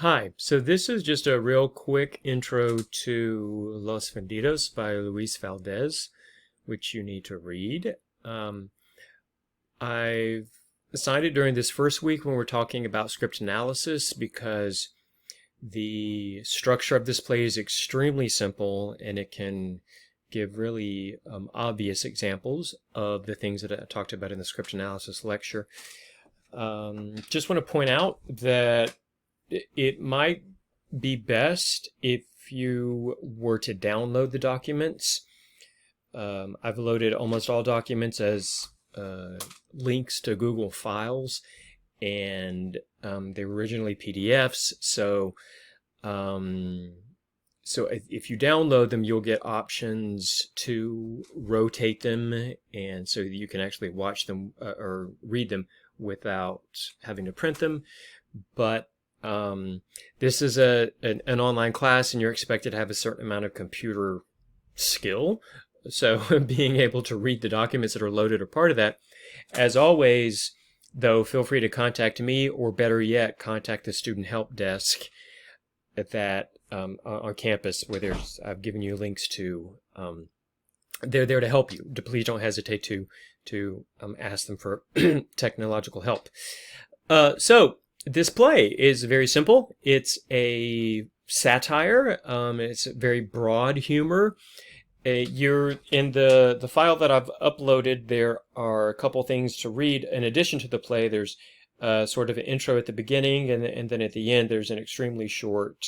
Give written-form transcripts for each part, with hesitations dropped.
Hi, so this is just a real quick intro to Los Vendidos by Luis Valdez, which you need to read. I've decided during this first week when we're talking about script analysis because the structure of this play is extremely simple and it can give really obvious examples of the things that I talked about in the script analysis lecture. Just want to point out that it might be best if you were to download the documents. I've loaded almost all documents as links to Google files, and they were originally PDFs. So if you download them, you'll get options to rotate them, and so you can actually watch them or read them without having to print them. But this is an online class, and you're expected to have a certain amount of computer skill. So being able to read the documents that are loaded are part of that. As always, though, feel free to contact me, or better yet, contact the student help desk at that on campus, where I've given you links to. They're there to help you. Please don't hesitate to ask them for technological help. So this play is very simple. It's a satire. It's very broad humor. You're in the file that I've uploaded. There are a couple things to read in addition to the play. There's sort of an intro at the beginning, and then at the end there's an extremely short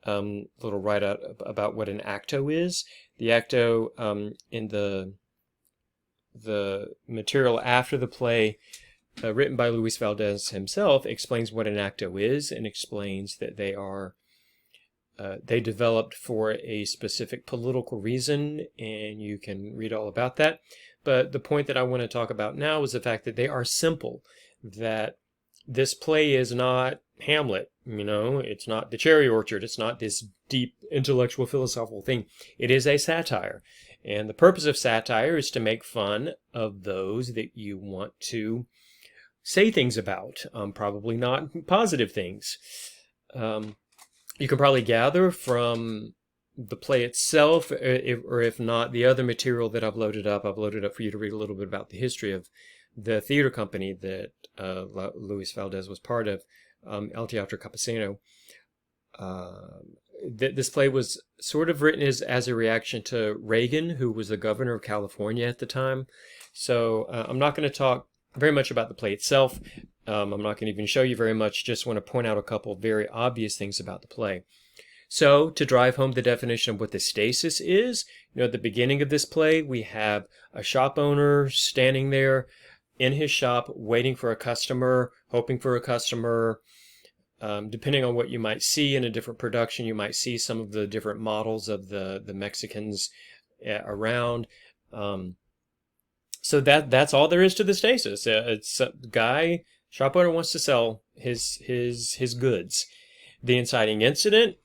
little write-up about what an acto is. The acto in the material after the play, written by Luis Valdez himself, explains what an acto is and explains that they developed for a specific political reason, and you can read all about that. But the point that I want to talk about now is the fact that they are simple, that this play is not Hamlet, it's not The Cherry Orchard, it's not this deep intellectual philosophical thing. It is a satire. And the purpose of satire is to make fun of those that you want to say things about, probably not positive things. You can probably gather from the play itself, or if not, the other material that I've loaded up for you to read a little bit about the history of the theater company that Luis Valdez was part of, El Teatro Campesino. This play was sort of written as a reaction to Reagan, who was the governor of California at the time. So I'm not going to talk very much about the play itself. I'm not going to even show you very much, just want to point out a couple very obvious things about the play. So, to drive home the definition of what the stasis is, at the beginning of this play, we have a shop owner standing there in his shop, waiting for a customer, hoping for a customer. Depending on what you might see in a different production, you might see some of the different models of the Mexicans around. So that's all there is to the stasis. It's a guy, shop owner wants to sell his goods. The inciting incident,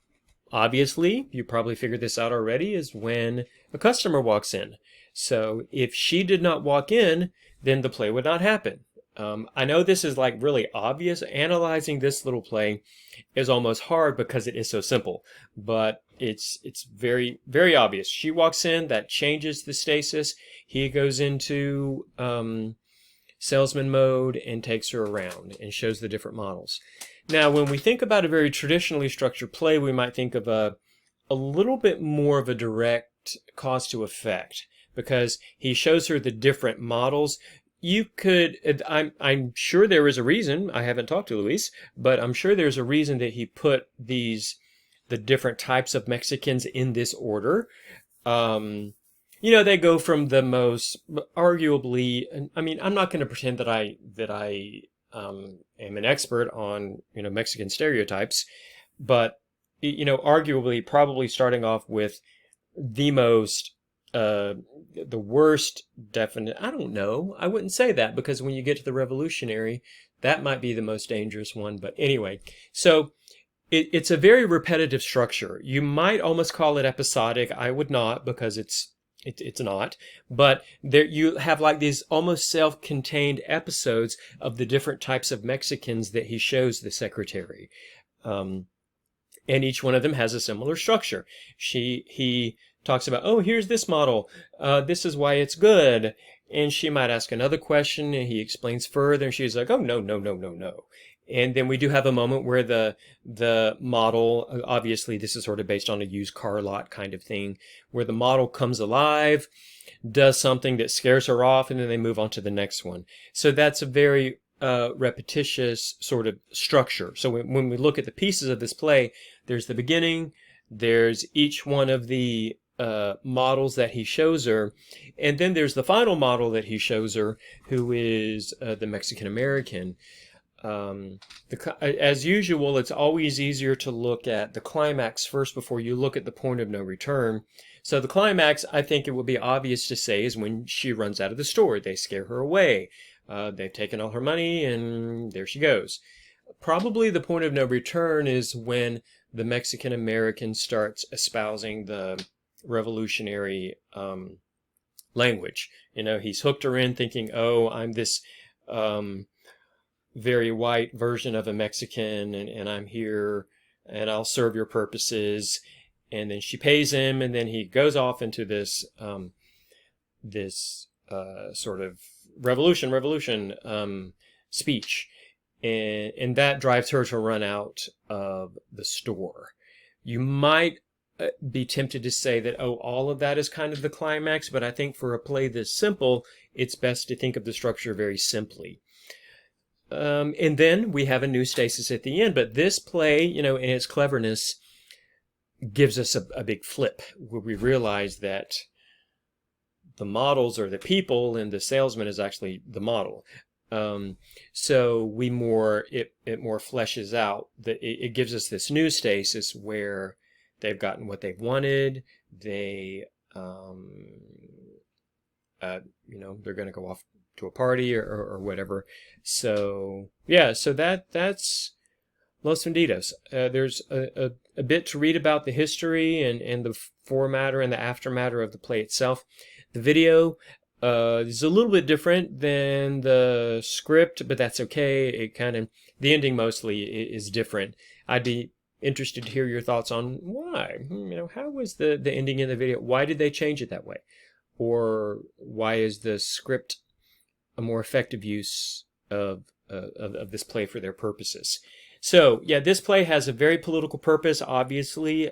obviously, you probably figured this out already, is when a customer walks in. So if she did not walk in, then the play would not happen. I know this is like really obvious. Analyzing this little play is almost hard because it is so simple, but it's very, very obvious. She walks in, that changes the stasis. He goes into salesman mode and takes her around and shows the different models. Now, when we think about a very traditionally structured play, we might think of a little bit more of a direct cause to effect, because he shows her the different models. You could, I'm sure there is a reason, I haven't talked to Luis, but I'm sure there's a reason that he put the different types of Mexicans in this order. They go from the most, arguably, I'm not going to pretend that I am an expert on, Mexican stereotypes, but, arguably probably starting off with the most, the worst definite, I don't know, I wouldn't say that, because when you get to the revolutionary, that might be the most dangerous one. But anyway, so it's a very repetitive structure. You might almost call it episodic. I would not, because it's not, but there you have like these almost self-contained episodes of the different types of Mexicans that he shows the secretary. And each one of them has a similar structure. He talks about, oh, here's this model. This is why it's good. And she might ask another question, and he explains further, and she's like, oh, no, no, no, no, no. And then we do have a moment where the model, obviously this is sort of based on a used car lot kind of thing, where the model comes alive, does something that scares her off, and then they move on to the next one. So that's a very repetitious sort of structure. So when we look at the pieces of this play, there's the beginning, there's each one of the models that he shows her, and then there's the final model that he shows her, who is the Mexican American. As usual, it's always easier to look at the climax first before you look at the point of no return. So the climax, I think it would be obvious to say, is when she runs out of the store. They scare her away. They've taken all her money, and there she goes. Probably the point of no return is when the Mexican American starts espousing the revolutionary language. You know, he's hooked her in thinking, oh, I'm this very white version of a Mexican, and I'm here, and I'll serve your purposes. And then she pays him, and then he goes off into this sort of revolution speech, and that drives her to run out of the store. You might be tempted to say that, oh, all of that is kind of the climax, but I think for a play this simple, it's best to think of the structure very simply. And then we have a new stasis at the end, but this play, you know, in its cleverness, gives us a big flip where we realize that the models are the people and the salesman is actually the model. So it more fleshes out that it gives us this new stasis where they've gotten what they've wanted. They, you know, they're going to go off to a party or whatever. So yeah, so that's Los Vendidos. There's a bit to read about the history and the forematter and the aftermatter of the play itself. The video is a little bit different than the script, but that's okay. It kind of, the ending mostly is different. I'd be interested to hear your thoughts on why. You know, how was the ending in the video? Why did they change it that way? Or why is the script a more effective use of this play for their purposes? So, yeah, this play has a very political purpose, obviously.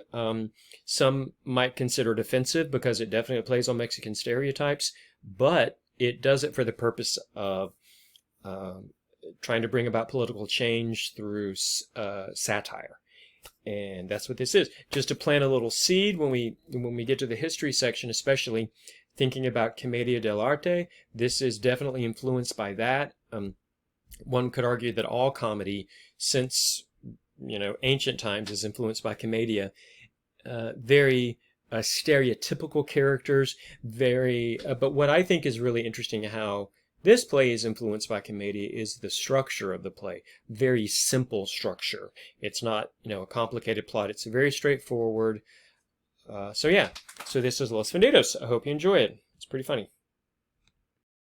Some might consider it offensive because it definitely plays on Mexican stereotypes, but it does it for the purpose of trying to bring about political change through satire. And that's what this is. Just to plant a little seed when we get to the history section, especially thinking about Commedia dell'arte, this is definitely influenced by that. One could argue that all comedy, since, you know, ancient times, is influenced by commedia. Very stereotypical characters, but what I think is really interesting how this play is influenced by commedia is the structure of the play. Very simple structure. It's not, you know, a complicated plot. It's very straightforward. So yeah, so this is Los Vendidos. I hope you enjoy it. It's pretty funny.